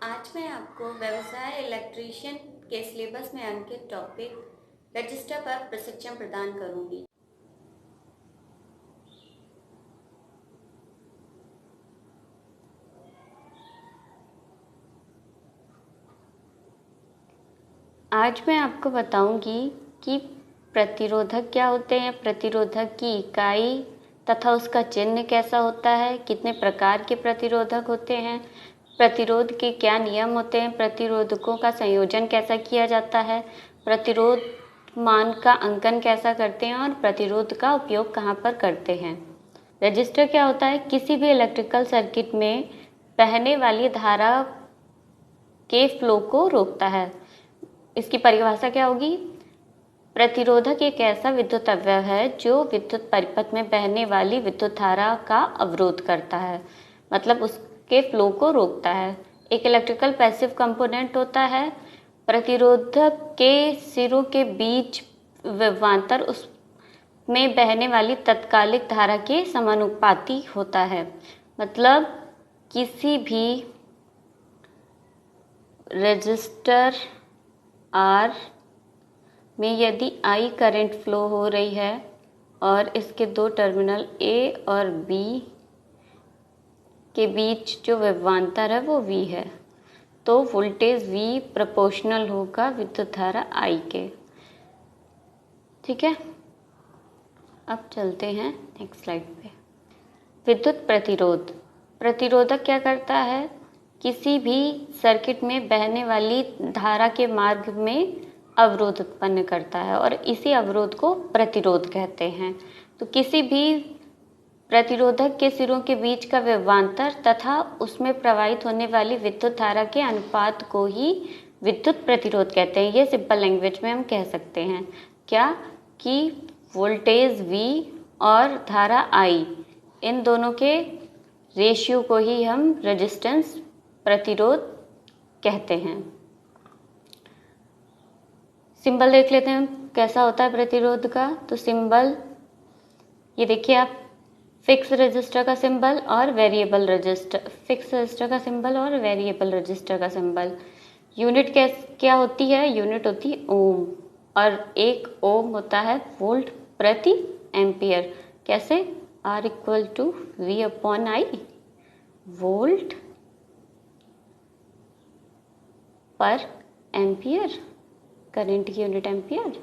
आज मैं आपको व्यवसाय इलेक्ट्रीशियन के सिलेबस में अंकित टॉपिक रजिस्टर पर प्रशिक्षण प्रदान करूंगी। आज मैं आपको बताऊंगी कि प्रतिरोधक क्या होते हैं, प्रतिरोधक की इकाई तथा उसका चिन्ह कैसा होता है, कितने प्रकार के प्रतिरोधक होते हैं, प्रतिरोध के क्या नियम होते हैं, प्रतिरोधकों का संयोजन कैसा किया जाता है, प्रतिरोध मान का अंकन कैसा करते हैं और प्रतिरोध का उपयोग कहाँ पर करते हैं। रजिस्टर क्या होता है? किसी भी इलेक्ट्रिकल सर्किट में बहने वाली धारा के फ्लो को रोकता है। इसकी परिभाषा क्या होगी? प्रतिरोधक एक ऐसा विद्युत अवयव है जो विद्युत परिपथ में बहने वाली विद्युत धारा का अवरोध करता है, मतलब उसके फ्लो को रोकता है। एक इलेक्ट्रिकल पैसिव कंपोनेंट होता है। प्रतिरोधक के सिरों के बीच विभवांतर उसमें बहने वाली तात्कालिक धारा के समानुपाती होता है। मतलब किसी भी रेजिस्टर आर में यदि आई करंट फ्लो हो रही है और इसके दो टर्मिनल ए और बी के बीच जो विभवांतर है वो वी है, तो वोल्टेज वी प्रोपोर्शनल होगा विद्युत धारा आई के। ठीक है, अब चलते हैं नेक्स्ट स्लाइड पे। विद्युत प्रतिरोध। प्रतिरोधक क्या करता है? किसी भी सर्किट में बहने वाली धारा के मार्ग में अवरोध उत्पन्न करता है और इसी अवरोध को प्रतिरोध कहते हैं। तो किसी भी प्रतिरोधक के सिरों के बीच का विभवांतर तथा उसमें प्रवाहित होने वाली विद्युत धारा के अनुपात को ही विद्युत प्रतिरोध कहते हैं। ये सिंपल लैंग्वेज में हम कह सकते हैं क्या कि वोल्टेज V और धारा I, इन दोनों के रेशियो को ही हम रेजिस्टेंस प्रतिरोध कहते हैं। सिंबल देख लेते हैं कैसा होता है प्रतिरोध का। तो सिंबल ये देखिए आप, फिक्स रजिस्टर का सिंबल और वेरिएबल रजिस्टर, फिक्स रजिस्टर का सिंबल और वेरिएबल रजिस्टर का सिंबल। यूनिट क्या होती है? यूनिट होती है ओम, और एक ओम होता है वोल्ट प्रति एम्पियर। कैसे? R equal to V upon I, volt per ampere, current की यूनिट एम्पियर।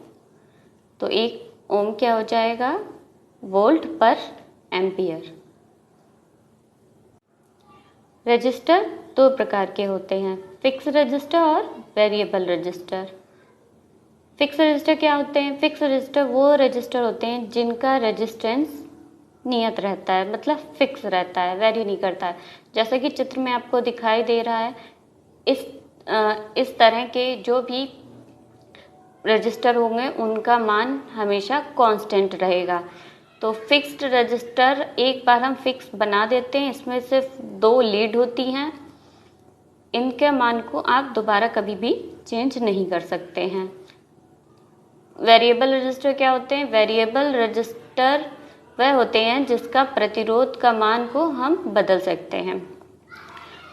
तो एक ओम क्या हो जाएगा? Volt per ampere. रजिस्टर दो प्रकार के होते हैं, फिक्स रजिस्टर और वेरिएबल रजिस्टर। फिक्स रजिस्टर क्या होते हैं? फिक्स रजिस्टर वो रजिस्टर होते हैं जिनका रेजिस्टेंस नियत रहता है, मतलब फिक्स रहता है, वेरी नहीं करता है। जैसा कि चित्र में आपको दिखाई दे रहा है, इस तरह के जो भी रजिस्टर होंगे उनका मान हमेशा कांस्टेंट रहेगा। तो फिक्स्ड रजिस्टर एक बार हम फिक्स बना देते हैं, इसमें सिर्फ दो लीड होती हैं, इनके मान को आप दोबारा कभी भी चेंज नहीं कर सकते हैं। वेरिएबल रजिस्टर क्या होते हैं? वेरिएबल रजिस्टर वह होते हैं जिसका प्रतिरोध का मान को हम बदल सकते हैं।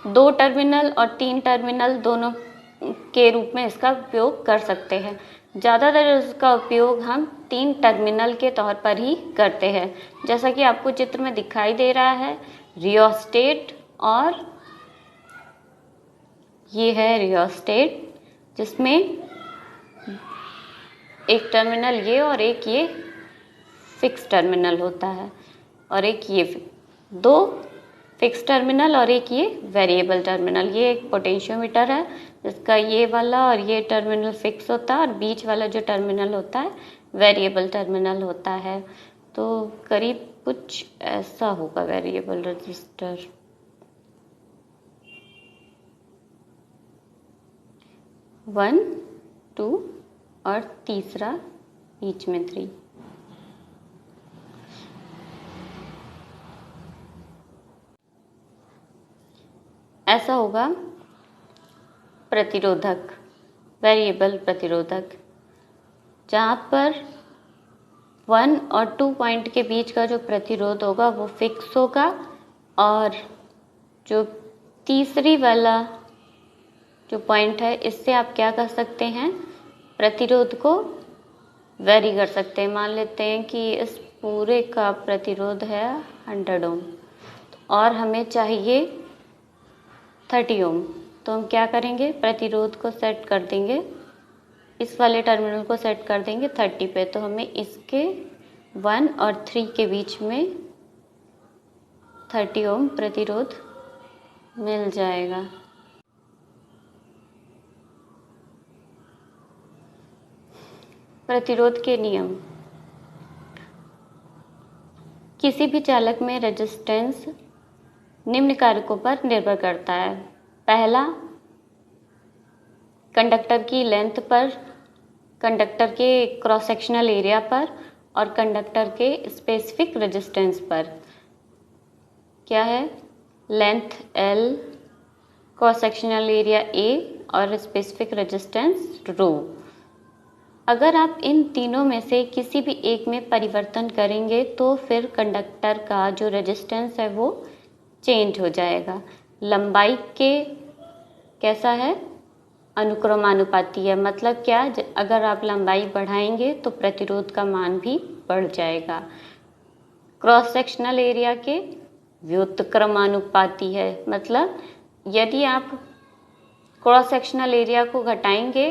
दो टर्मिनल और तीन टर्मिनल दोनों के रूप में इसका उपयोग कर सकते हैं। ज़्यादातर इसका उपयोग हम तीन टर्मिनल के तौर पर ही करते हैं, जैसा कि आपको चित्र में दिखाई दे रहा है। रियोस्टेट, और ये है रियोस्टेट, जिसमें एक टर्मिनल ये और एक ये फिक्स टर्मिनल होता है, और एक ये दो फिक्स टर्मिनल और एक ये वेरिएबल टर्मिनल। ये एक पोटेंशियोमीटर है जिसका ये वाला और ये टर्मिनल फिक्स होता है और बीच वाला जो टर्मिनल होता है वेरिएबल टर्मिनल होता है। तो करीब कुछ ऐसा होगा वेरिएबल रजिस्टर। वन, टू और तीसरा बीच में 3। ऐसा होगा प्रतिरोधक, वेरिएबल प्रतिरोधक, जहाँ पर 1 और 2 पॉइंट के बीच का जो प्रतिरोध होगा वो फिक्स होगा, और जो तीसरी वाला जो पॉइंट है, इससे आप क्या कर सकते हैं, प्रतिरोध को वेरी कर सकते हैं। मान लेते हैं कि इस पूरे का प्रतिरोध है 100 ओम और हमें चाहिए 30 ओम। तो हम क्या करेंगे, प्रतिरोध को सेट कर देंगे, इस वाले टर्मिनल को सेट कर देंगे 30 पे। तो हमें इसके 1 और 3 के बीच में 30 ओम प्रतिरोध मिल जाएगा। प्रतिरोध के नियम। किसी भी चालक में रेजिस्टेंस निम्न कारकों पर निर्भर करता है। पहला, कंडक्टर की लेंथ पर, कंडक्टर के क्रॉस सेक्शनल एरिया पर और कंडक्टर के स्पेसिफिक रेजिस्टेंस पर। क्या है, length L, cross sectional area A और स्पेसिफिक रेजिस्टेंस रो। अगर आप इन तीनों में से किसी भी एक में परिवर्तन करेंगे तो फिर कंडक्टर का जो रेजिस्टेंस है वो चेंज हो जाएगा। लंबाई के कैसा है, अनुक्रमानुपाती है। मतलब क्या, अगर आप लंबाई बढ़ाएंगे तो प्रतिरोध का मान भी बढ़ जाएगा। क्रॉस सेक्शनल एरिया के व्युत्क्रमानुपाती है। मतलब यदि आप क्रॉस सेक्शनल एरिया को घटाएंगे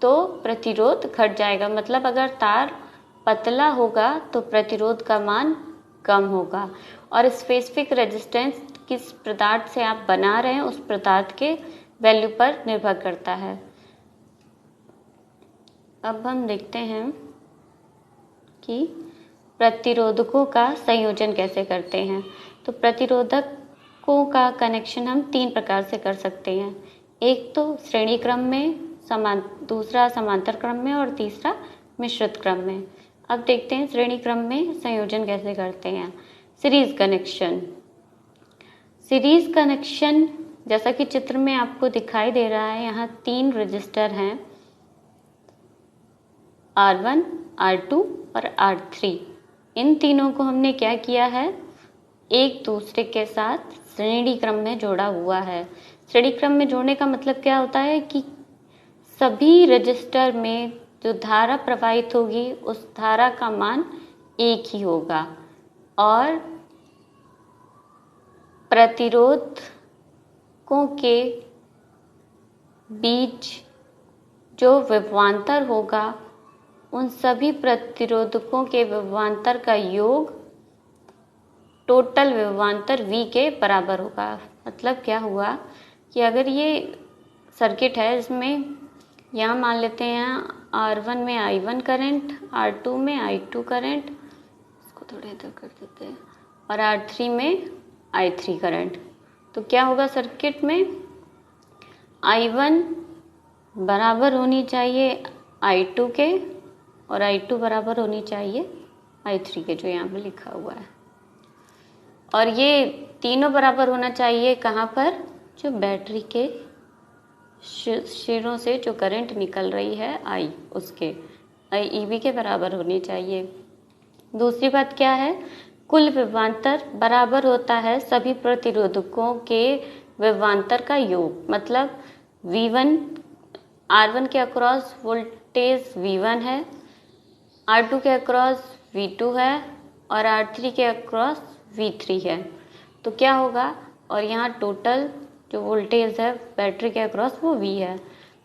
तो प्रतिरोध घट जाएगा। मतलब अगर तार पतला होगा तो प्रतिरोध का मान कम होगा। और स्पेसिफिक रेजिस्टेंस किस पदार्थ से आप बना रहे हैं उस पदार्थ के वैल्यू पर निर्भर करता है। अब हम देखते हैं कि प्रतिरोधकों का संयोजन कैसे करते हैं। तो प्रतिरोधकों का कनेक्शन हम 3 प्रकार से कर सकते हैं। एक तो श्रेणी क्रम में, दूसरा समांतर क्रम में और तीसरा मिश्रित क्रम में। अब देखते हैं श्रेणी क्रम में संयोजन कैसे करते हैं। Series connection. सीरीज कनेक्शन जैसा कि चित्र में आपको दिखाई दे रहा है, यहाँ 3 रजिस्टर हैं, R1, R2 और R3। इन तीनों को हमने क्या किया है, एक दूसरे के साथ श्रेणी क्रम में जोड़ा हुआ है। श्रेणी क्रम में जोड़ने का मतलब क्या होता है कि सभी रजिस्टर में जो धारा प्रवाहित होगी उस धारा का मान एक ही होगा और प्रतिरोधकों के बीच जो विभवांतर होगा उन सभी प्रतिरोधकों के विभवांतर का योग टोटल विभवांतर V के बराबर होगा। मतलब क्या हुआ कि अगर ये सर्किट है, इसमें यहाँ मान लेते हैं R1 में I1 करंट, R2 में I2 करंट, इसको थोड़ा इधर कर देते हैं, और R3 में I3 करंट। तो क्या होगा, सर्किट में I1 बराबर होनी चाहिए I2 के और I2 बराबर होनी चाहिए I3 के, जो यहाँ पे लिखा हुआ है। और ये तीनों बराबर होना चाहिए कहाँ पर, जो बैटरी के सिरों से जो करंट निकल रही है I, उसके EB के बराबर होनी चाहिए। दूसरी बात क्या है, कुल विभवांतर बराबर होता है सभी प्रतिरोधकों के विभवांतर का योग। मतलब V1, R1 के अक्रॉस वोल्टेज V1 है, R2 के अक्रॉस V2 है और R3 के अक्रॉस V3 है। तो क्या होगा, और यहाँ टोटल जो वोल्टेज है बैटरी के अक्रॉस वो V है।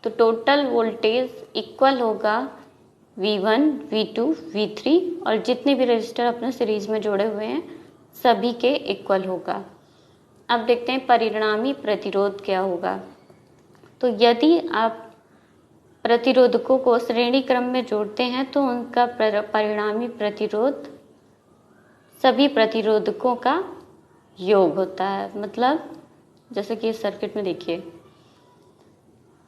तो टोटल वोल्टेज इक्वल होगा V1, V2, V3 और जितने भी रजिस्टर अपने सीरीज में जोड़े हुए हैं सभी के इक्वल होगा। अब देखते हैं परिणामी प्रतिरोध क्या होगा। तो यदि आप प्रतिरोधकों को श्रेणी क्रम में जोड़ते हैं तो उनका परिणामी प्रतिरोध सभी प्रतिरोधकों का योग होता है। मतलब जैसे कि इस सर्किट में देखिए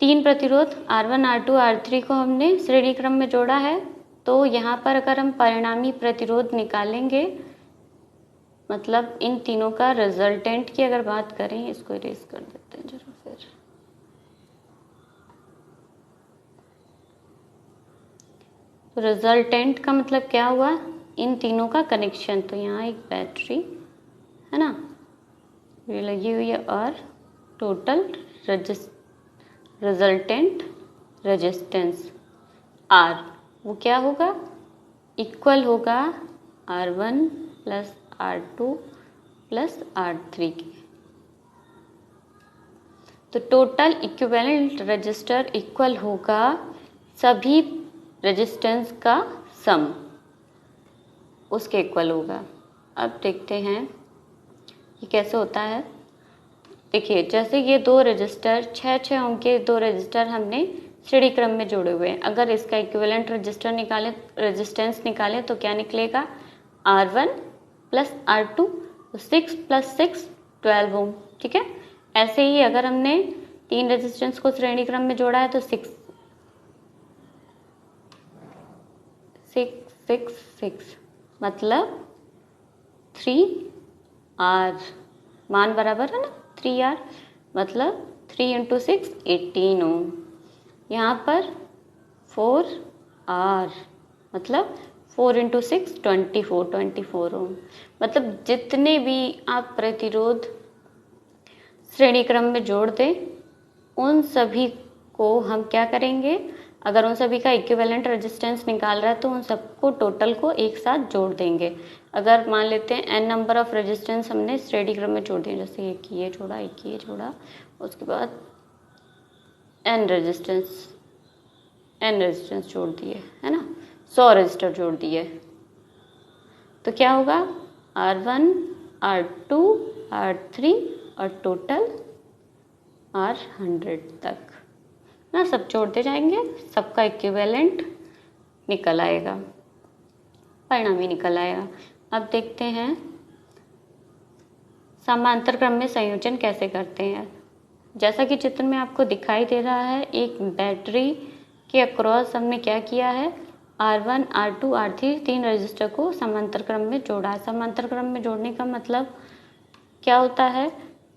3 प्रतिरोध R1, R2, R3 को हमने श्रेणी क्रम में जोड़ा है। तो यहाँ पर अगर हम परिणामी प्रतिरोध निकालेंगे, मतलब इन तीनों का रिजल्टेंट की अगर बात करें, इसको इरेज कर देते हैं जरा फिर। रिजल्टेंट का मतलब क्या हुआ, इन तीनों का कनेक्शन। तो यहाँ एक बैटरी है ना, ये लगी हुई है और टोटल रिजल्टेंट रेजिस्टेंस R, वो क्या होगा, इक्वल होगा R1 plus R2 plus R3 के। तो टोटल इक्विवेलेंट रजिस्टर इक्वल होगा सभी रेजिस्टेंस का सम, उसके इक्वल होगा। अब देखते हैं ये कैसे होता है। देखिए जैसे ये दो रजिस्टर 6 ओम के दो रजिस्टर हमने श्रेणी क्रम में जोड़े हुए हैं। अगर इसका इक्विवेलेंट रजिस्टर निकालें, रेजिस्टेंस निकालें तो क्या निकलेगा, R1 प्लस R2, 6 प्लस 6 12 ओम। ठीक है, ऐसे ही अगर हमने 3 रेजिस्टेंस को श्रेणी क्रम में जोड़ा है तो 6 6 6 6 मतलब 3R, मान बराबर है ना 3R, मतलब 3 × 6 18 ओम। यहाँ पर 4R मतलब 4 × 6 24 ओम। मतलब जितने भी आप प्रतिरोध श्रेणी क्रम में जोड़ दें, उन सभी को हम क्या करेंगे, अगर उन सभी का इक्विवेलेंट रेजिस्टेंस निकाल रहा है तो उन सबको टोटल को एक साथ जोड़ देंगे। अगर मान लेते हैं n नंबर ऑफ रेजिस्टेंस हमने श्रेणी क्रम में जोड़ दिए, जैसे एक ये जोड़ा, उसके बाद n रेजिस्टेंस जोड़ दिए, है ना, 100 रजिस्टर जोड़ दिए, तो क्या होगा, R1 R2 R3 और टोटल R100 तक ना, सब जोड़ते जाएंगे, सबका इक्विवेलेंट निकल आएगा, परिणामी निकल आएगा। अब देखते हैं समांतर क्रम में संयोजन कैसे करते हैं। जैसा कि चित्र में आपको दिखाई दे रहा है, एक बैटरी के अक्रॉस हमने क्या किया है, R1 R2 R3 3 रजिस्टर को समांतर क्रम में जोड़ा है। समांतर क्रम में जोड़ने का मतलब क्या होता है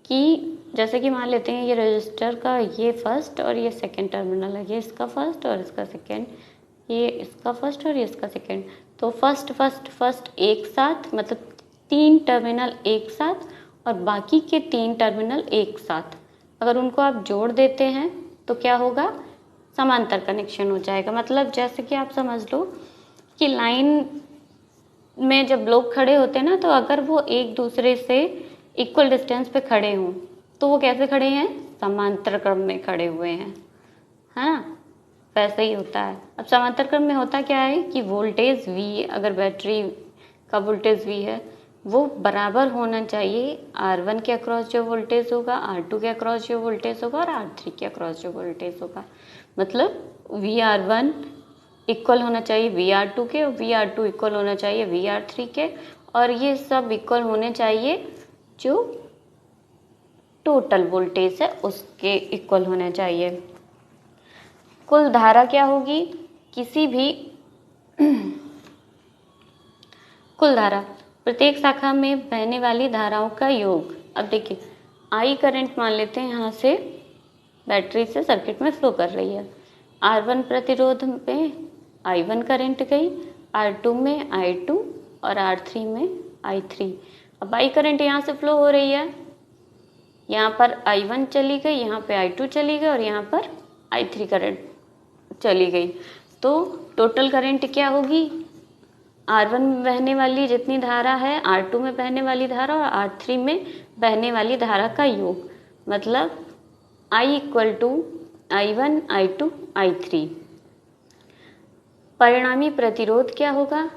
कि जैसे कि मान लेते हैं ये रजिस्टर का ये फर्स्ट और ये सेकंड टर्मिनल है, ये इसका फर्स्ट और इसका सेकंड, ये इसका फर्स्ट और ये इसका सेकंड, तो फर्स्ट एक साथ, मतलब 3 टर्मिनल एक साथ और बाकी के 3 टर्मिनल एक साथ, अगर उनको आप जोड़ देते हैं तो क्या होगा, समांतर कनेक्शन हो जाएगा। मतलब जैसे कि आप समझ लो कि लाइन में जब लोग खड़े होते हैं ना, तो अगर वो एक दूसरे से इक्वल डिस्टेंस पे खड़े हों तो वो कैसे खड़े हैं, समांतर क्रम में खड़े हुए हैं, है ना, वैसे ही होता है। अब समांतर क्रम में होता क्या है कि वोल्टेज V, अगर बैटरी का वोल्टेज V है, वो बराबर होना चाहिए R1 के अक्रॉस जो वोल्टेज होगा, R2 के अक्रॉस जो वोल्टेज होगा और R3 के अक्रॉस जो वोल्टेज होगा। मतलब VR1 इक्वल होना चाहिए VR2 के, और VR2 इक्वल होना चाहिए VR3 के, और ये सब इक्वल होने चाहिए जो टोटल वोल्टेज है उसके इक्वल होना चाहिए। कुल धारा क्या होगी, किसी भी कुल धारा प्रत्येक शाखा में बहने वाली धाराओं का योग। अब देखिए I करंट मान लेते हैं यहाँ से बैटरी से सर्किट में फ्लो कर रही है, R1 प्रतिरोध में I1 करंट गई, R2 में I2 और R3 में I3। अब I करंट यहाँ से फ्लो हो रही है, यहाँ पर I1 चली गई, यहाँ पे I2 चली गई और यहाँ पर I3 करंट चली गई, तो टोटल करंट क्या होगी, R1 में बहने वाली जितनी धारा है, R2 में बहने वाली धारा और R3 में बहने वाली धारा का योग, मतलब I = I1 I2 I3। परिणामी प्रतिरोध क्या होगा,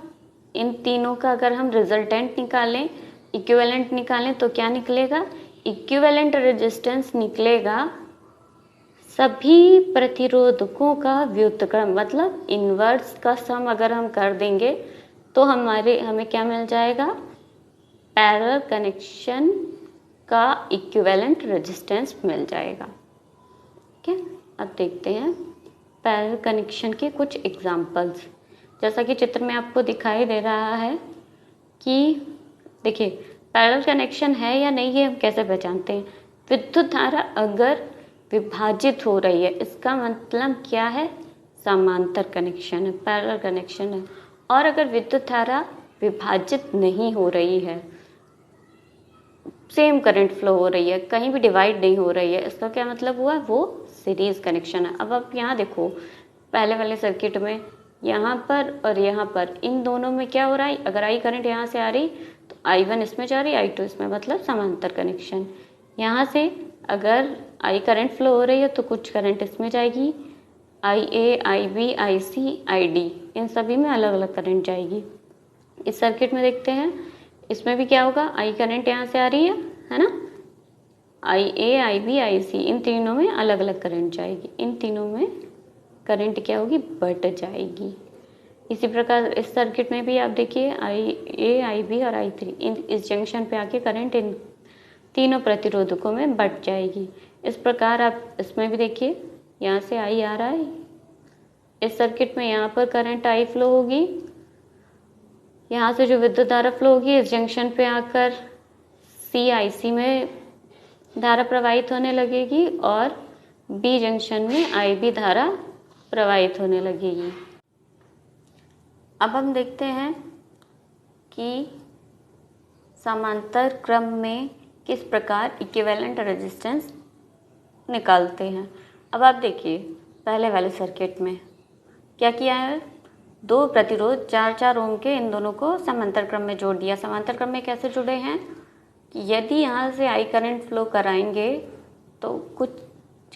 इन तीनों का अगर हम रिजल्टेंट निकालें, इक्विवेलेंट निकालें तो क्या निकलेगा, इक्विवेलेंट रेजिस्टेंस निकलेगा सभी प्रतिरोधकों का व्युत्क्रम, मतलब इन्वर्स का सम अगर हम कर देंगे तो हमें क्या मिल जाएगा, पैरेलल कनेक्शन का इक्विवेलेंट रेजिस्टेंस मिल जाएगा। ठीक है, अब देखते हैं पैरेलल कनेक्शन के कुछ एग्जांपल्स। जैसा कि चित्र में आपको दिखाई दे रहा है कि देखिए पैरेलल कनेक्शन है या नहीं है हम कैसे पहचानते हैं, विद्युत धारा अगर विभाजित हो रही है इसका मतलब क्या है, समांतर कनेक्शन है, पैरेलल कनेक्शन है। और अगर विद्युत धारा विभाजित नहीं हो रही है, सेम करंट फ्लो हो रही है, कहीं भी डिवाइड नहीं हो रही है, इसका क्या मतलब हुआ, वो सीरीज कनेक्शन है। अब आप यहाँ देखो, पहले वाले सर्किट में यहाँ पर और यहाँ पर इन दोनों में क्या हो रहा है, अगर आई करंट यहाँ से आ रही तो I1 इसमें जा रही, I2 इसमें, मतलब समांतर कनेक्शन। यहाँ से अगर आई करंट फ्लो हो रही है तो कुछ करंट इसमें जाएगी, IA, IB, IC, ID, इन सभी में अलग अलग करंट जाएगी। इस सर्किट में देखते हैं, इसमें भी क्या होगा, आई करंट यहाँ से आ रही है ना, IA, IB, IC, इन तीनों में अलग अलग करंट जाएगी, इन तीनों में करंट क्या होगी, बढ़ जाएगी। इसी प्रकार इस सर्किट में भी आप देखिए, IA, IB और I3 इस जंक्शन पे आके करंट इन तीनों प्रतिरोधकों में बढ़ जाएगी। इस प्रकार आप इसमें भी देखिए, यहाँ से आई आ रहा है, इस सर्किट में यहाँ पर करंट आई फ्लो होगी, यहाँ से जो विद्युत धारा फ्लो होगी इस जंक्शन पे आकर CIC में धारा प्रवाहित होने लगेगी और B जंक्शन में IB धारा प्रवाहित होने लगेगी। अब हम देखते हैं कि समांतर क्रम में किस प्रकार इक्विवेलेंट रेजिस्टेंस निकालते हैं। अब आप देखिए, पहले वाले सर्किट में क्या किया है, दो प्रतिरोध 4-4 ओम के इन दोनों को समांतर क्रम में जोड़ दिया। समांतर क्रम में कैसे जुड़े हैं कि यदि यहाँ से आई करंट फ्लो कराएंगे तो कुछ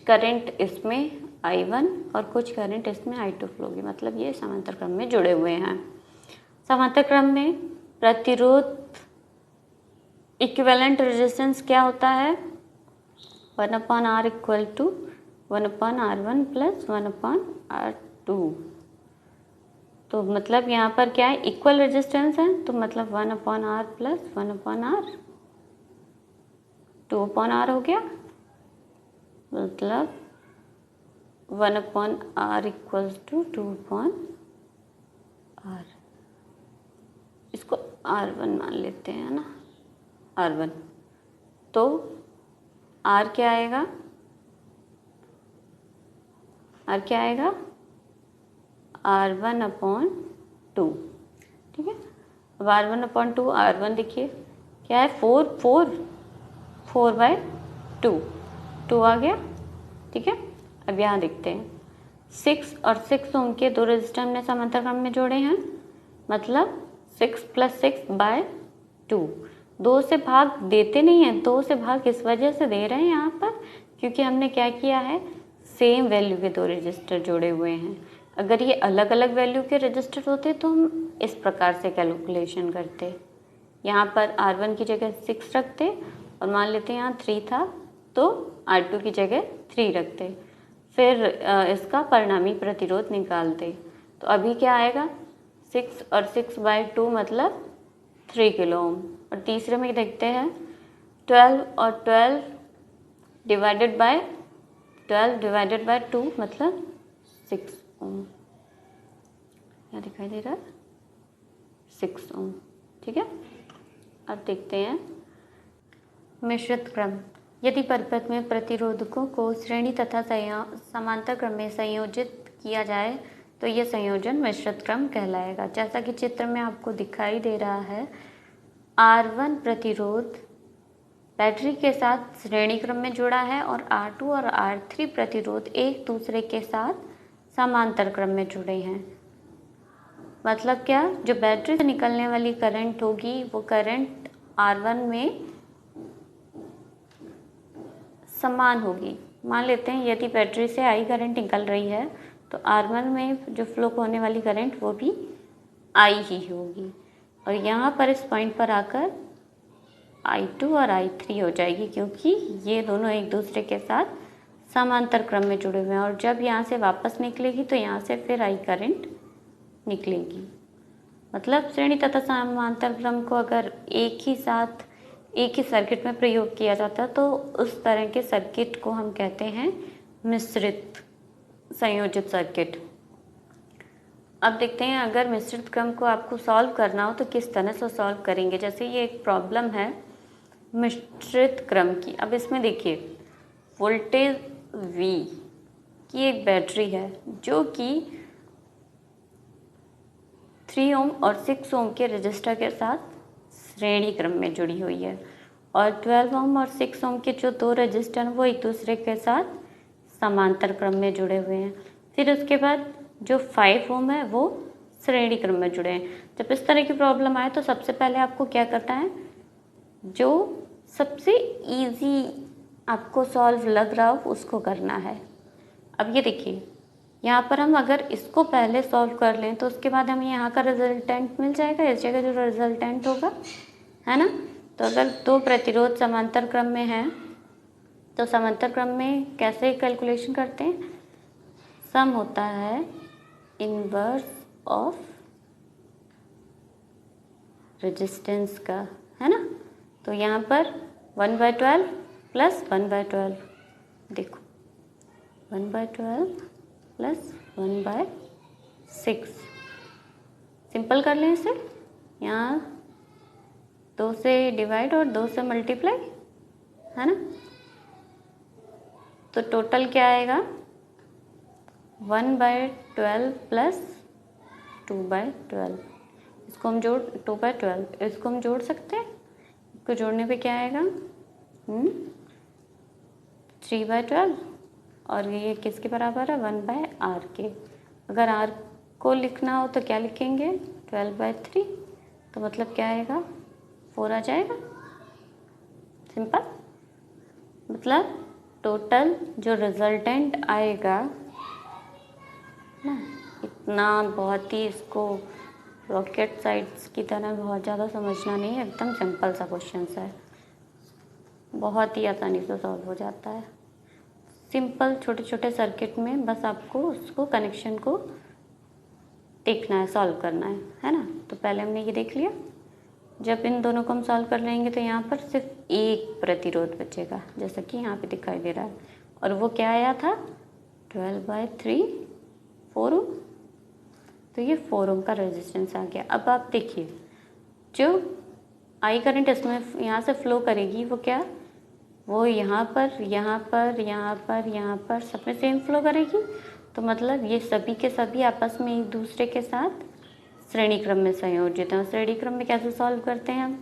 करंट इसमें I1 और कुछ करंट इसमें I2 फ्लो होगी, मतलब ये समांतर क्रम में जुड़े हुए हैं। समांतर क्रम में प्रतिरोध इक्विवेलेंट रेजिस्टेंस क्या होता है, 1/R equal to 1/R1 plus 1/R2। तो मतलब यहाँ पर क्या है, इक्वल रेजिस्टेंस है, तो मतलब 1/R प्लस 1/R 2/R हो गया, मतलब 1/R इक्वल्स टू 2/R। इसको R1 मान लेते हैं ना, R1। तो R क्या आएगा, R क्या आएगा, R1/2, ठीक है। अब R1/2, R1 देखिए क्या है, 4/2, 2 आ गया, ठीक है। अब यहाँ देखते हैं, 6 और 6 ओम के दो रेजिस्टर हमने समांतर क्रम में जोड़े हैं, मतलब 6 + 6/2। 2 से भाग देते नहीं हैं, 2 से भाग इस वजह से दे रहे हैं यहाँ पर क्योंकि हमने क्या किया है, सेम वैल्यू के दो रजिस्टर जोड़े हुए हैं। अगर ये अलग अलग वैल्यू के रजिस्टर होते तो हम इस प्रकार से कैलकुलेशन करते, यहाँ पर R1 की जगह 6 रखते और मान लेते हैं यहाँ 3 था तो R2 की जगह 3 रखते, फिर इसका परिणामी प्रतिरोध निकालते। तो अभी क्या आएगा, 6 और 6/2 मतलब 3 किलो ओम। और तीसरे में देखते हैं, 12 और 12 डिवाइडेड बाय 2 मतलब 6 ओम, क्या दिखाई दे रहा है, 6 ओम, ठीक है। अब देखते हैं मिश्रित क्रम। यदि परिपथ में प्रतिरोधकों को श्रेणी तथा समांतर क्रम में संयोजित किया जाए तो यह संयोजन मिश्रित क्रम कहलाएगा। जैसा कि चित्र में आपको दिखाई दे रहा है, R1 प्रतिरोध बैटरी के साथ श्रेणी क्रम में जुड़ा है और R2 और R3 प्रतिरोध एक दूसरे के साथ समांतर क्रम में जुड़े हैं। मतलब क्या, जो बैटरी से निकलने वाली करंट होगी वो करंट R1 में समान होगी। मान लेते हैं यदि बैटरी से आई करंट निकल रही है तो R1 में जो फ्लो होने वाली करंट वो भी आई ही होगी, और यहाँ पर इस पॉइंट पर आकर I2 और I3 हो जाएगी क्योंकि ये दोनों एक दूसरे के साथ समांतर क्रम में जुड़े हुए हैं। और जब यहाँ से वापस निकलेगी तो यहाँ से फिर आई करंट निकलेगी। मतलब श्रेणी तथा समांतर क्रम को अगर एक ही सर्किट में प्रयोग किया जाता है तो उस तरह के सर्किट को हम कहते हैं मिश्रित संयोजित सर्किट। अब देखते हैं, अगर मिश्रित क्रम को आपको सॉल्व करना हो तो किस तरह से सॉल्व करेंगे। जैसे ये एक प्रॉब्लम है मिश्रित क्रम की। अब इसमें देखिए, वोल्टेज V की एक बैटरी है जो कि 3 ओम और 6 ओम के रजिस्टर के साथ श्रेणी क्रम में जुड़ी हुई है, और 12 ओम और 6 ओम के जो दो रजिस्टर वो एक दूसरे के साथ समांतर क्रम में जुड़े हुए हैं। फिर उसके बाद जो 5 ओम है वो श्रेणी क्रम में जुड़े हैं। जब इस तरह की प्रॉब्लम आए तो सबसे पहले आपको क्या करना है, जो सबसे इजी आपको सॉल्व लग रहा हो उसको करना है। अब ये देखिए, यहाँ पर हम अगर इसको पहले सॉल्व कर लें तो उसके बाद हमें यहाँ का रिजल्टेंट मिल जाएगा, इस जगह जो रिजल्टेंट होगा, है ना। तो अगर दो प्रतिरोध समांतर क्रम में हैं तो समांतर क्रम में कैसे कैलकुलेशन करते हैं, सम होता है इनवर्स ऑफ रेजिस्टेंस का, है ना। तो यहाँ पर 1/12 प्लस 1/12, देखो 1/12 प्लस 1/6, सिंपल कर लें इसे, यहाँ 2 से डिवाइड और 2 से मल्टीप्लाई, है ना। तो टोटल क्या आएगा, 1/12 प्लस 2/12, इसको हम 2/12 इसको हम जोड़ सकते हैं। इसको जोड़ने पे क्या आएगा, 3/12, और ये किसके बराबर है, 1/r के। अगर r को लिखना हो तो क्या लिखेंगे, 12/3, तो मतलब क्या आएगा, 4 आ जाएगा। सिंपल, मतलब टोटल जो रिजल्टेंट आएगा ना, इतना बहुत ही इसको रॉकेट साइंस की तरह बहुत ज़्यादा समझना नहीं है, एकदम सिंपल सा क्वेश्चन है, बहुत ही आसानी से सॉल्व हो जाता है। सिंपल छोटे छोटे सर्किट में बस आपको उसको कनेक्शन को देखना है, सॉल्व करना है ना। तो पहले हमने ये देख लिया, जब इन दोनों को हम सॉल्व कर लेंगे तो यहाँ पर सिर्फ एक प्रतिरोध बचेगा, जैसा कि यहाँ पे दिखाई दे रहा है, और वो क्या आया था, 12/3 4 ओम। तो ये 4 ओम का रेजिस्टेंस आ गया। अब आप देखिए, जो आई करंट इसमें यहाँ से फ्लो करेगी वो क्या, वो यहाँ पर यहाँ पर यहाँ पर यहाँ पर सब में सेम फ्लो करेगी। तो मतलब ये सभी के सभी आपस में एक दूसरे के साथ श्रेणी क्रम में संयोजित हैं। श्रेणी क्रम में कैसे सॉल्व करते हैं हम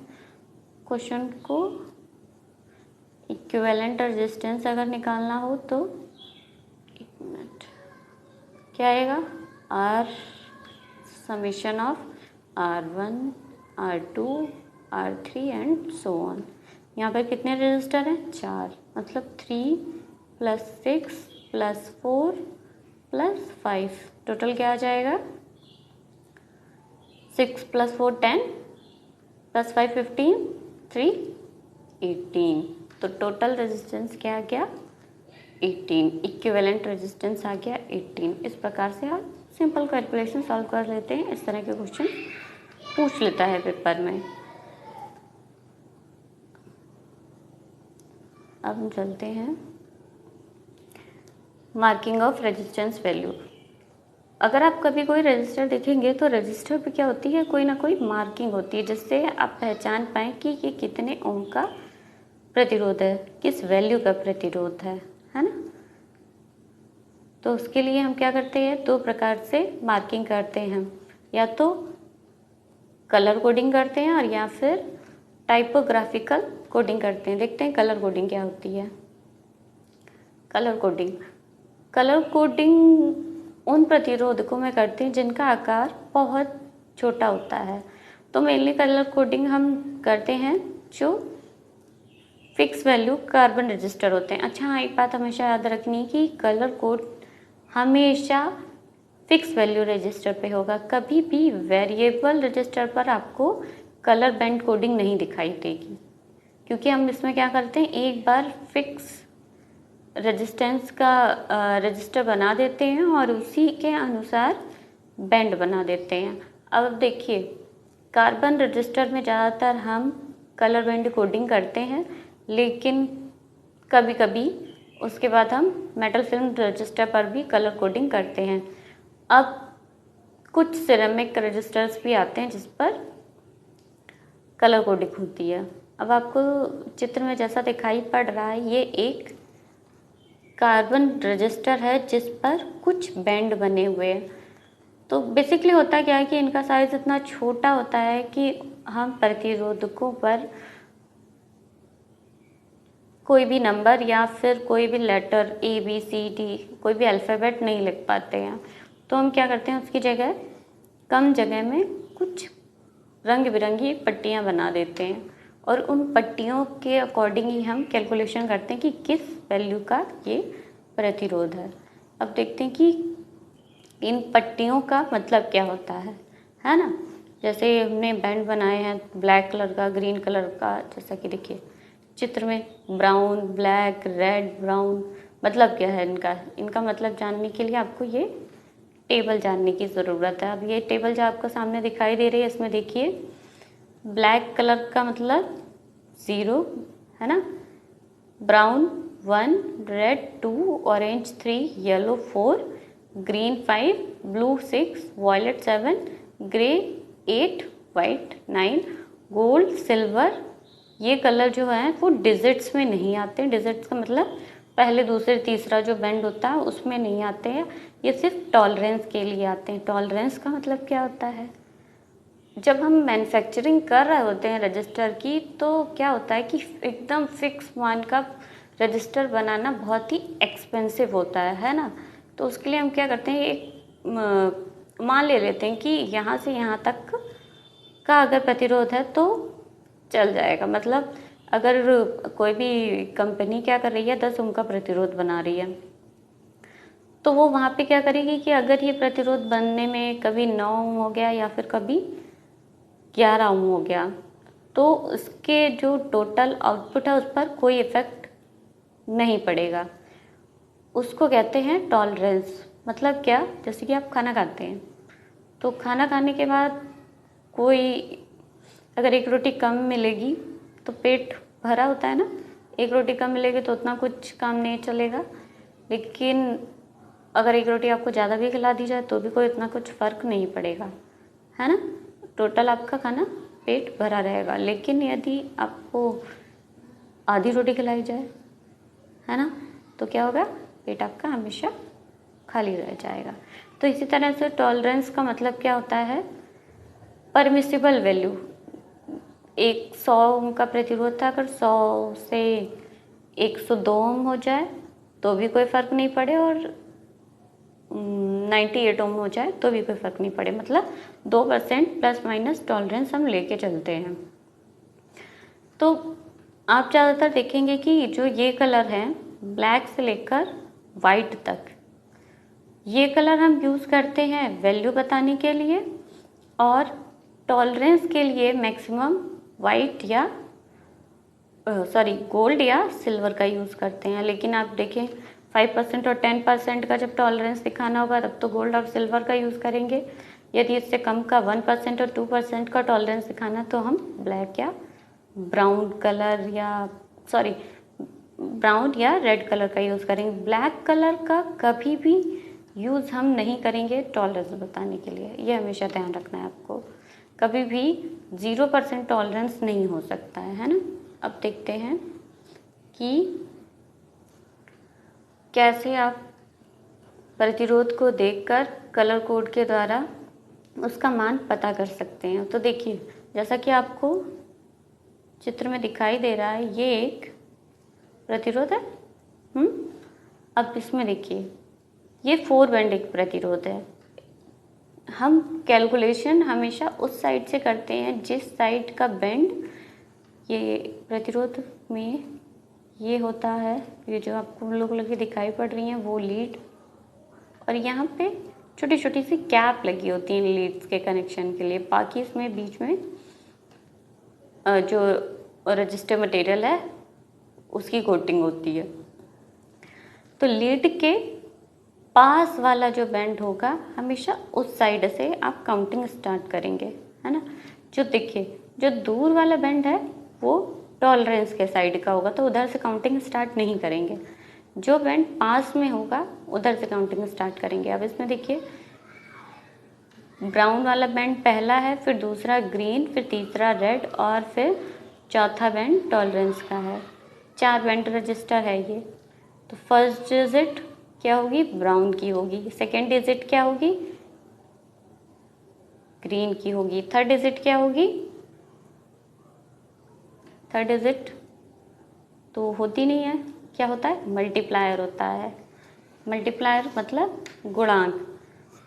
क्वेश्चन को, इक्विवेलेंट रेजिस्टेंस अगर निकालना हो तो, एक मिनट, क्या आएगा, R summation of R1 R2 R3 and so on. यहाँ पर कितने रजिस्टर हैं, 4, मतलब 3 + 6 + 4 + 5, टोटल क्या आ जाएगा, 6 + 4 10 + 5 15 3 18। तो टोटल रेजिस्टेंस क्या आ गया, 18, इक्विवेलेंट रेजिस्टेंस आ गया 18। इस प्रकार से आप सिंपल कैलकुलेशन सॉल्व कर लेते हैं। इस तरह के क्वेश्चन पूछ लेता है पेपर में। अब हम चलते हैं मार्किंग ऑफ रेजिस्टेंस वैल्यू। अगर आप कभी कोई रजिस्टर देखेंगे तो रजिस्टर पे क्या होती है, कोई ना कोई मार्किंग होती है, जिससे आप पहचान पाएँ कि ये कितने ओम का प्रतिरोध है, किस वैल्यू का प्रतिरोध है ना। तो उसके लिए हम क्या करते हैं, 2 प्रकार से मार्किंग करते हैं, या तो कलर कोडिंग करते हैं और या फिर टाइपोग्राफिकल कोडिंग करते हैं। देखते हैं कलर कोडिंग क्या होती है। कलर कोडिंग उन प्रतिरोधकों में करते हैं जिनका आकार बहुत छोटा होता है। तो मेनली कलर कोडिंग हम करते हैं जो फिक्स वैल्यू कार्बन रजिस्टर होते हैं। अच्छा हाँ, एक बात हमेशा याद रखनी कि कलर कोड हमेशा फिक्स वैल्यू रजिस्टर पे होगा, कभी भी वेरिएबल रजिस्टर पर आपको कलर बैंड कोडिंग नहीं दिखाई देगी, क्योंकि हम इसमें क्या करते हैं, एक बार फिक्स रेजिस्टेंस का रजिस्टर बना देते हैं और उसी के अनुसार बैंड बना देते हैं। अब देखिए, कार्बन रजिस्टर में ज़्यादातर हम कलर बैंड कोडिंग करते हैं, लेकिन कभी कभी उसके बाद हम मेटल फिल्म रजिस्टर पर भी कलर कोडिंग करते हैं। अब कुछ सिरेमिक रजिस्टर्स भी आते हैं जिस पर कलर कोडिंग होती है। अब आपको चित्र में जैसा दिखाई पड़ रहा है, ये एक कार्बन रजिस्टर है जिस पर कुछ बैंड बने हुए हैं। तो बेसिकली होता क्या है कि इनका साइज़ इतना छोटा होता है कि हम प्रतिरोधकों पर कोई भी नंबर या फिर कोई भी लेटर ABCD कोई भी अल्फ़ाबेट नहीं लिख पाते हैं, तो हम क्या करते हैं उसकी जगह कम जगह में कुछ रंग बिरंगी पट्टियाँ बना देते हैं और उन पट्टियों के अकॉर्डिंग ही हम कैलकुलेशन करते हैं कि किस वैल्यू का ये प्रतिरोध है। अब देखते हैं कि इन पट्टियों का मतलब क्या होता है ना। जैसे हमने बैंड बनाए हैं ब्लैक कलर का, ग्रीन कलर का, जैसा कि देखिए चित्र में ब्राउन, ब्लैक, रेड, ब्राउन, मतलब क्या है इनका मतलब जानने के लिए आपको ये टेबल जानने की ज़रूरत है। अब ये टेबल जो आपको सामने दिखाई दे रही है इसमें देखिए ब्लैक कलर का मतलब 0 है ना, brown 1, red 2, orange 3, yellow 4, green 5, blue 6, violet 7, grey 8, white 9, gold, silver. ये कलर जो है वो डिजिट्स में नहीं आते हैं। डिजिट्स का मतलब पहले दूसरे तीसरा जो बैंड होता है उसमें नहीं आते हैं, ये सिर्फ टॉलरेंस के लिए आते हैं। टॉलरेंस का मतलब क्या होता है, जब हम मैन्युफैक्चरिंग कर रहे होते हैं रजिस्टर की तो क्या होता है कि एकदम फिक्स मान का रजिस्टर बनाना बहुत ही एक्सपेंसिव होता है ना। तो उसके लिए हम क्या करते हैं, एक मान ले लेते हैं कि यहाँ से यहाँ तक का अगर प्रतिरोध है तो चल जाएगा। मतलब अगर कोई भी कंपनी क्या कर रही है 10 ओम का प्रतिरोध बना रही है तो वो वहाँ पे क्या करेगी कि अगर ये प्रतिरोध बनने में कभी 9 ओम हो गया या फिर कभी 11 ओम हो गया तो उसके जो टोटल आउटपुट है उस पर कोई इफ़ेक्ट नहीं पड़ेगा। उसको कहते हैं टॉलरेंस। मतलब क्या, जैसे कि आप खाना खाते हैं तो खाना खाने के बाद कोई अगर एक रोटी कम मिलेगी तो पेट भरा होता है ना, एक रोटी कम मिलेगी तो उतना कुछ काम नहीं चलेगा। लेकिन अगर एक रोटी आपको ज़्यादा भी खिला दी जाए तो भी कोई इतना कुछ फ़र्क नहीं पड़ेगा, है ना। टोटल आपका खाना पेट भरा रहेगा। लेकिन यदि आपको आधी रोटी खिलाई जाए, है ना, तो क्या होगा, पेट आपका हमेशा खाली रह जाएगा। तो इसी तरह से टॉलरेंस का मतलब क्या होता है, परमिसिबल वैल्यू। 100 ओम का प्रतिरोध था, अगर 100 से 102 ओम हो जाए तो भी कोई फ़र्क नहीं पड़े और 98 ओम हो जाए तो भी कोई फ़र्क नहीं पड़े। मतलब 2% प्लस माइनस टॉलरेंस हम लेके चलते हैं। तो आप ज़्यादातर देखेंगे कि जो ये कलर है ब्लैक से लेकर वाइट तक, ये कलर हम यूज़ करते हैं वैल्यू बताने के लिए और टॉलरेंस के लिए मैक्सिमम वाइट या गोल्ड या सिल्वर का यूज़ करते हैं। लेकिन आप देखें 5% और 10% का जब टॉलरेंस दिखाना होगा तब तो गोल्ड और सिल्वर का यूज़ करेंगे। यदि इससे कम का 1% और 2% का टॉलरेंस दिखाना तो हम ब्लैक या ब्राउन कलर या ब्राउन या रेड कलर का यूज़ करेंगे। ब्लैक कलर का कभी भी यूज़ हम नहीं करेंगे टॉलरेंस बताने के लिए, ये हमेशा ध्यान रखना है आपको। कभी भी 0% टॉलरेंस नहीं हो सकता है ना। अब देखते हैं कि कैसे आप प्रतिरोध को देखकर कलर कोड के द्वारा उसका मान पता कर सकते हैं। तो देखिए जैसा कि आपको चित्र में दिखाई दे रहा है ये एक प्रतिरोध है। अब इसमें देखिए ये 4 बैंड एक प्रतिरोध है। हम कैलकुलेशन हमेशा उस साइड से करते हैं जिस साइड का बैंड ये प्रतिरोध में ये होता है। ये जो आपको लोग लगी दिखाई पड़ रही हैं वो लीड, और यहाँ पे छोटी छोटी सी कैप लगी होती हैं लीड्स के कनेक्शन के लिए। बाकी इसमें बीच में जो रजिस्टर मटेरियल है उसकी कोटिंग होती है। तो लीड के पास वाला जो बैंड होगा हमेशा उस साइड से आप काउंटिंग स्टार्ट करेंगे, है ना। जो देखिए जो दूर वाला बैंड है वो टॉलरेंस के साइड का होगा तो उधर से काउंटिंग स्टार्ट नहीं करेंगे। जो बैंड पास में होगा उधर से काउंटिंग स्टार्ट करेंगे। अब इसमें देखिए ब्राउन वाला बैंड पहला है, फिर दूसरा ग्रीन, फिर तीसरा रेड और फिर चौथा बैंड टॉलरेंस का है। 4 बैंड रजिस्टर है ये। तो फर्स्ट डिजिट क्या होगी, ब्राउन की होगी। सेकेंड डिजिट क्या होगी, ग्रीन की होगी। थर्ड डिजिट क्या होगी, थर्ड डिजिट तो होती नहीं है, क्या होता है, मल्टीप्लायर होता है। मल्टीप्लायर मतलब गुणांक।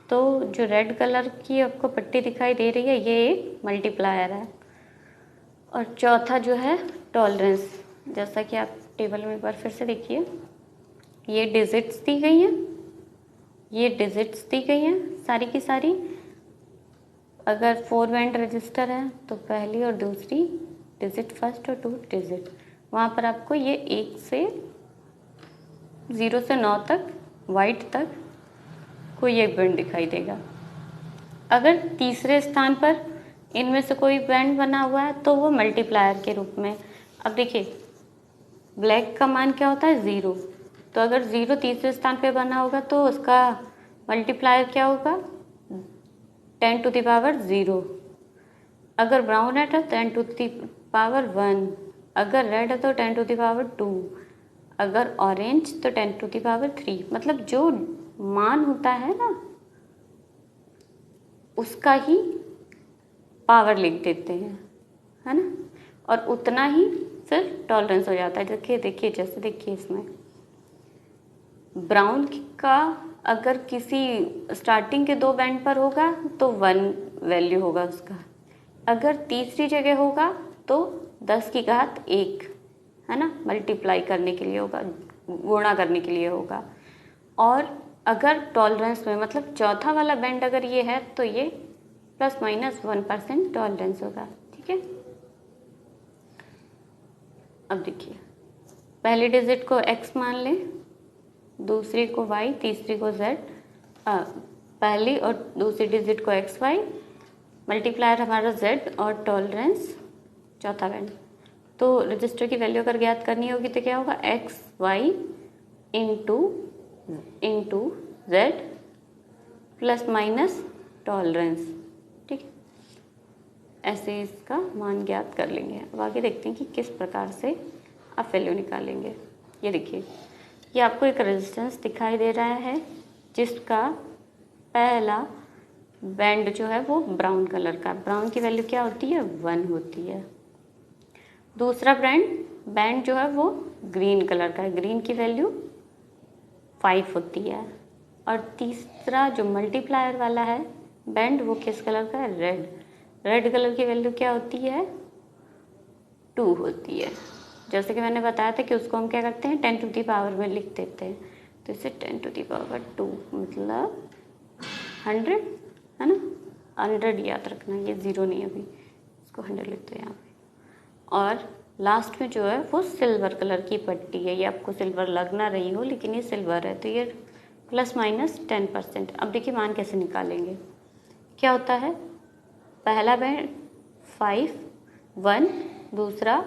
तो जो रेड कलर की आपको पट्टी दिखाई दे रही है ये एक मल्टीप्लायर है। और चौथा जो है टॉलरेंस, जैसा कि आप टेबल में एक बार फिर से देखिए, ये डिजिट्स दी गई हैं, ये डिजिट्स दी गई हैं सारी की सारी। अगर 4 बैंड रजिस्टर है तो पहली और दूसरी डिजिट फर्स्ट और 2 डिजिट, वहाँ पर आपको ये 1 से 0 से 9 तक वाइट तक कोई एक बैंड दिखाई देगा। अगर तीसरे स्थान पर इनमें से कोई बैंड बना हुआ है तो वो मल्टीप्लायर के रूप में। अब देखिए ब्लैक का मान क्या होता है, 0। तो अगर 0 तीसरे स्थान पे बना होगा तो उसका मल्टीप्लायर क्या होगा, 10 टू द पावर 0। अगर ब्राउन है तो 10 टू द पावर 1। अगर रेड है तो 10 टू द पावर 2। अगर ऑरेंज तो 10 टू द पावर 3। मतलब जो मान होता है ना उसका ही पावर लिख देते हैं, है ना, और उतना ही फिर टॉलरेंस हो जाता है। देखिए जैसे देखिए इसमें ब्राउन का अगर किसी स्टार्टिंग के 2 बैंड पर होगा तो 1 वैल्यू होगा उसका। अगर तीसरी जगह होगा तो 10 की घात 1, है ना, मल्टीप्लाई करने के लिए होगा, गुणा करने के लिए होगा। और अगर टॉलरेंस में मतलब चौथा वाला बैंड अगर ये है तो ये ±1% टॉलरेंस होगा, ठीक है। अब देखिए पहली डिजिट को x मान लें, दूसरी को y, तीसरी को z। पहली और दूसरी डिजिट को xy, मल्टीप्लायर हमारा z और टॉलरेंस चौथा बैंड। तो रजिस्टर की वैल्यू अगर ज्ञात करनी होगी तो क्या होगा, xy into z plus minus tolerance, ठीक है। ऐसे इसका मान ज्ञात कर लेंगे। अब आगे देखते हैं कि किस प्रकार से आप वैल्यू निकालेंगे। ये देखिए ये आपको एक रेजिस्टेंस दिखाई दे रहा है जिसका पहला बैंड जो है वो ब्राउन कलर का, ब्राउन की वैल्यू क्या होती है, 1 होती है। दूसरा बैंड जो है वो ग्रीन कलर का है, ग्रीन की वैल्यू 5 होती है। और तीसरा जो मल्टीप्लायर वाला है बैंड वो किस कलर का है, रेड कलर की वैल्यू क्या होती है, 2 होती है। जैसे कि मैंने बताया था कि उसको हम क्या करते हैं, 10 टू दी पावर में लिख देते हैं। तो इसे 10 टू दी पावर 2 मतलब 100, है ना, 100 याद रखना, ये 0 नहीं है, अभी इसको 100 लिखते हैं यहाँ पे। और लास्ट में जो है वो सिल्वर कलर की पट्टी है, ये आपको सिल्वर लग ना रही हो लेकिन ये सिल्वर है, तो ये ±10%। अब देखिए मान कैसे निकालेंगे। क्या होता है, पहला बैंड 5 1, दूसरा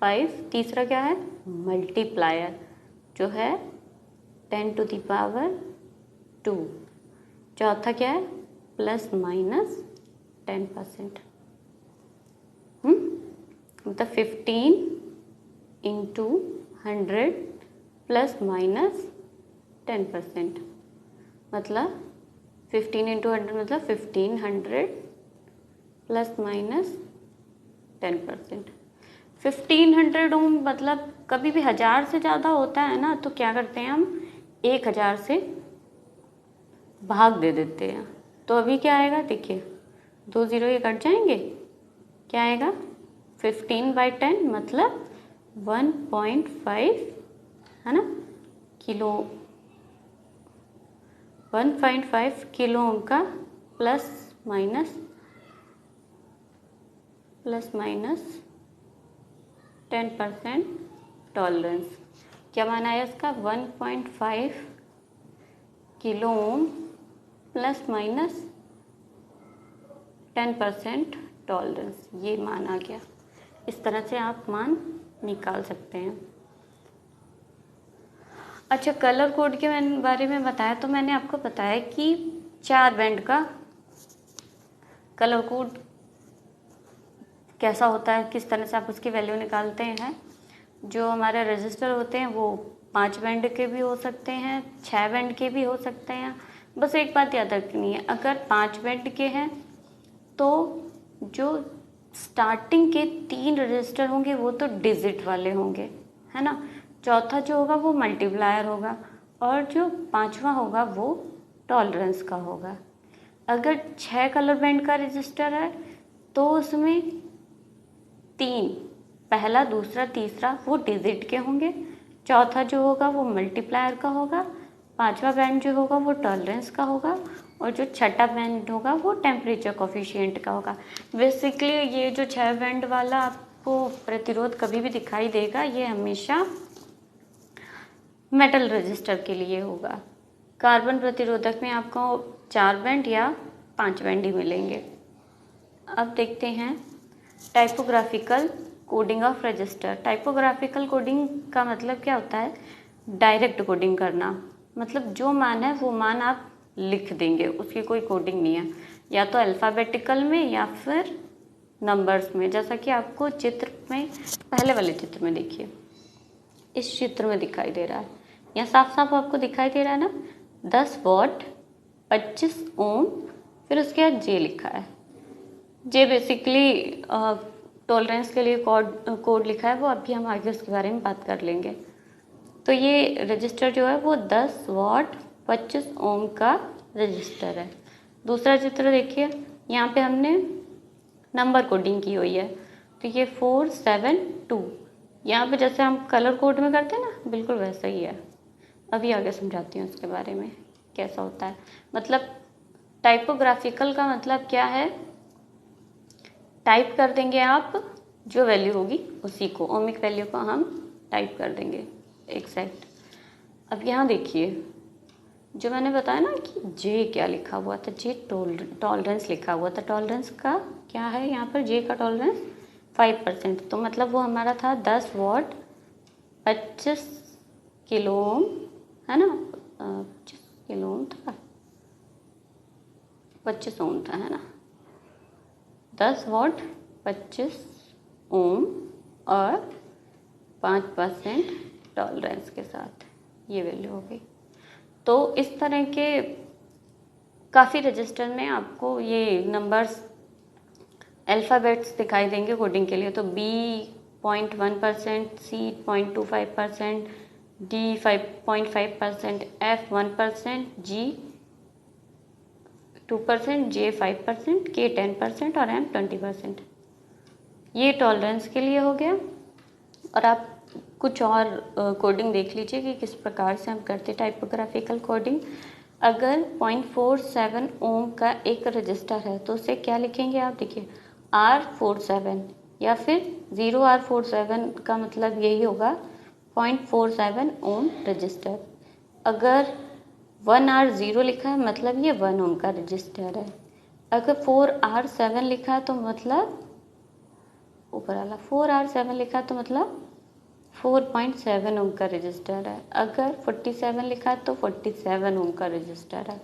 5, तीसरा क्या है, मल्टीप्लायर जो है 10 टू द पावर 2, चौथा क्या है, ±10%। मतलब 15 इंटू 100 ±10%, मतलब 15 इंटू 100 मतलब 1500 ±10%। 1500 ओम मतलब कभी भी 1000 से ज़्यादा होता है ना तो क्या करते हैं हम 1000 से भाग दे देते हैं। तो अभी क्या आएगा, देखिए 2 0 ये कट जाएंगे, क्या आएगा 15/10 मतलब 1.5, है ना, किलो, 1.5 किलो ओम का प्लस माइनस 10% टॉलरेंस। क्या माना है इसका, 1.5 kilo ohm plus minus 10% tolerance, ये मान आ गया। इस तरह से आप मान निकाल सकते हैं। अच्छा, कलर कोड के बारे में बताया तो मैंने आपको बताया कि 4 बैंड का कलर कोड कैसा होता है, किस तरह से आप उसकी वैल्यू निकालते हैं। जो हमारे रजिस्टर होते हैं वो 5 बैंड के भी हो सकते हैं, 6 बैंड के भी हो सकते हैं। बस एक बात याद रखनी है, अगर 5 बैंड के हैं तो जो स्टार्टिंग के 3 रजिस्टर होंगे वो तो डिजिट वाले होंगे, है ना। चौथा जो होगा वो मल्टीप्लायर होगा और जो पांचवा होगा वो टॉलरेंस का होगा। अगर 6 कलर बैंड का रजिस्टर है तो उसमें 3, पहला, दूसरा, तीसरा वो डिजिट के होंगे। चौथा जो होगा वो मल्टीप्लायर का होगा। पांचवा बैंड जो होगा वो टॉलरेंस का होगा और जो छठा बैंड होगा वो टेम्परेचर कोफिशिएंट का होगा। बेसिकली ये जो 6 बैंड वाला आपको प्रतिरोध कभी भी दिखाई देगा, ये हमेशा मेटल रजिस्टर के लिए होगा। कार्बन प्रतिरोधक में आपको 4 बैंड या 5 बैंड ही मिलेंगे। अब देखते हैं typographical coding of register. Typographical coding का मतलब क्या होता है? डायरेक्ट कोडिंग करना, मतलब जो मान है वो मान आप लिख देंगे, उसकी कोई कोडिंग नहीं है, या तो अल्फ़ाबेटिकल में या फिर नंबर्स में। जैसा कि आपको चित्र में, पहले वाले चित्र में देखिए, इस चित्र में दिखाई दे रहा है, यहाँ साफ साफ आपको दिखाई दे रहा है ना, 10 वॉट 25 ओम, फिर उसके बाद जे लिखा है। जे बेसिकली टॉलरेंस के लिए कोड लिखा है, वो अभी हम आगे उसके बारे में बात कर लेंगे। तो ये रजिस्टर जो है वो 10 वॉट 25 ओम का रजिस्टर है। दूसरा चित्र देखिए, यहाँ पे हमने नंबर कोडिंग की हुई है, तो ये 472, यहाँ पे जैसे हम कलर कोड में करते हैं ना, बिल्कुल वैसा ही है। अभी आगे समझाती हूँ उसके बारे में कैसा होता है। मतलब टाइपोग्राफिकल का मतलब क्या है? टाइप कर देंगे आप, जो वैल्यू होगी उसी को, ओमिक वैल्यू को हम टाइप कर देंगे एग्जैक्ट। अब यहाँ देखिए, जो मैंने बताया ना कि जे क्या लिखा हुआ था, जे टॉलरेंस लिखा हुआ था। टॉलरेंस का क्या है यहाँ पर? जे का टॉलरेंस 5%, तो मतलब वो हमारा था 10 वॉट 25 किलो ओम, है ना, 25 किलो ओम था, 25 ओम था, है ना, 10 वॉट 25 ओम और 5% टॉलरेंस के साथ ये वैल्यू हो गई। तो इस तरह के काफ़ी रजिस्टर में आपको ये नंबर्स, अल्फ़ाबेट्स दिखाई देंगे कोडिंग के लिए। तो B 0.1%, C 0.25%, D 5.5%, F 1%, G 2%, J 5%, K 10% और M 20%। ये टॉलरेंस के लिए हो गया। और आप कुछ और कोडिंग देख लीजिए कि किस प्रकार से हम करते टाइपोग्राफिकल कोडिंग। अगर 0.47 ओम का एक रजिस्टर है तो उसे क्या लिखेंगे आप? देखिए R47 या फिर 0R47 का मतलब यही होगा 0.47 ओम रजिस्टर। अगर 1R0 लिखा है मतलब ये 1 ओम का रजिस्टर है। अगर 4R7 लिखा है तो मतलब ऊपर वाला 4R7 लिखा है तो मतलब 4.7 ओम का रजिस्टर है। अगर 47 लिखा है तो 47 ओम का रजिस्टर है।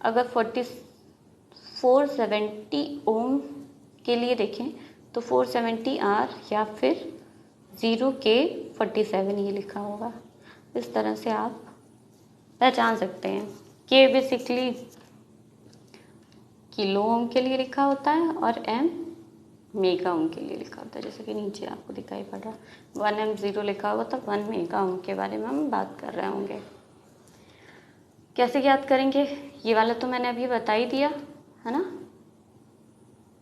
अगर 470 ओम के लिए देखें तो 470 R या फिर 0K 47 ये लिखा होगा। इस तरह से आप पहचान सकते हैं। K बेसिकली किलो ओम के लिए लिखा होता है और M मेगा ओम के लिए लिखा होता है, जैसे कि नीचे आपको दिखाई पड़ रहा है 1M0 लिखा होगा तो 1 मेगा ओम के बारे में हम बात कर रहे होंगे। कैसे याद करेंगे? ये वाला तो मैंने अभी बता ही दिया है ना,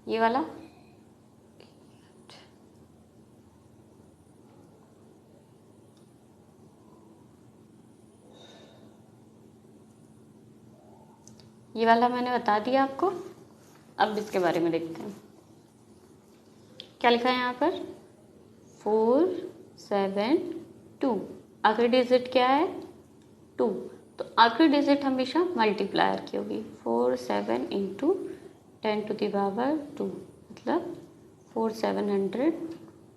ये वाला। ये वाला मैंने बता दिया आपको। अब इसके बारे में देखते हैं क्या लिखा है यहाँ पर। 472 आखिरी डिजिट क्या है? 2, तो आखिरी डिजिट हमेशा मल्टीप्लायर की होगी। 47 × 10⁻², मतलब 4700,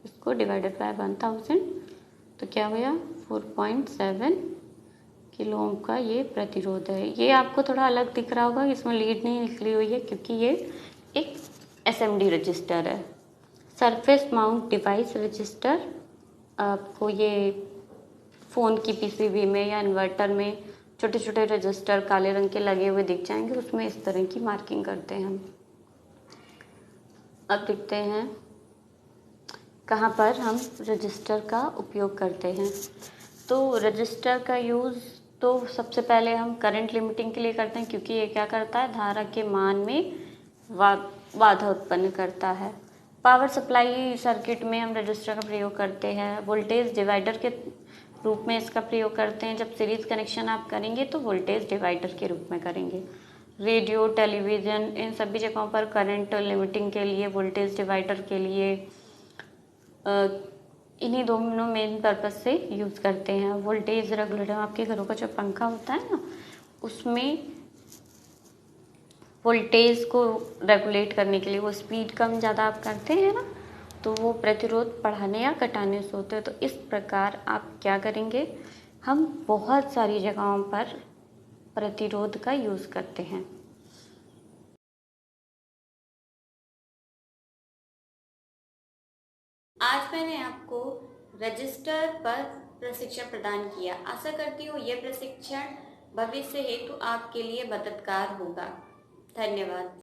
इसको डिवाइडेड बाय 1000, तो क्या हुआ? 4.7 किलो ओम का ये प्रतिरोध है। ये आपको थोड़ा अलग दिख रहा होगा, इसमें लीड नहीं निकली हुई है क्योंकि ये एक SMD रजिस्टर है, सरफेस माउंट डिवाइस रजिस्टर। आपको ये फ़ोन की PCB में या इन्वर्टर में छोटे छोटे रजिस्टर काले रंग के लगे हुए दिख जाएंगे, उसमें इस तरह की मार्किंग करते हैं हम। अब देखते हैं कहाँ पर हम रजिस्टर का उपयोग करते हैं। तो रजिस्टर का यूज़ तो सबसे पहले हम करंट लिमिटिंग के लिए करते हैं, क्योंकि ये क्या करता है, धारा के मान में बाधा उत्पन्न करता है। पावर सप्लाई सर्किट में हम रजिस्टर का प्रयोग करते हैं। वोल्टेज डिवाइडर के रूप में इसका प्रयोग करते हैं। जब सीरीज कनेक्शन आप करेंगे तो वोल्टेज डिवाइडर के रूप में करेंगे। रेडियो, टेलीविज़न, इन सभी जगहों पर करंट लिमिटिंग के लिए, वोल्टेज डिवाइडर के लिए इन्हीं दोनों मेन पर्पस से यूज़ करते हैं। वोल्टेज रेगुलेटर, आपके घरों का जो पंखा होता है ना, उसमें वोल्टेज को रेगुलेट करने के लिए, वो स्पीड कम ज़्यादा आप करते हैं ना, तो वो प्रतिरोध बढ़ाने या घटाने से होते हैं। तो इस प्रकार आप क्या करेंगे, हम बहुत सारी जगहों पर प्रतिरोध का यूज़ करते हैं। आज मैंने आपको रजिस्टर पर प्रशिक्षण प्रदान किया। आशा करती हूँ यह प्रशिक्षण भविष्य हेतु आपके लिए मददगार होगा। धन्यवाद।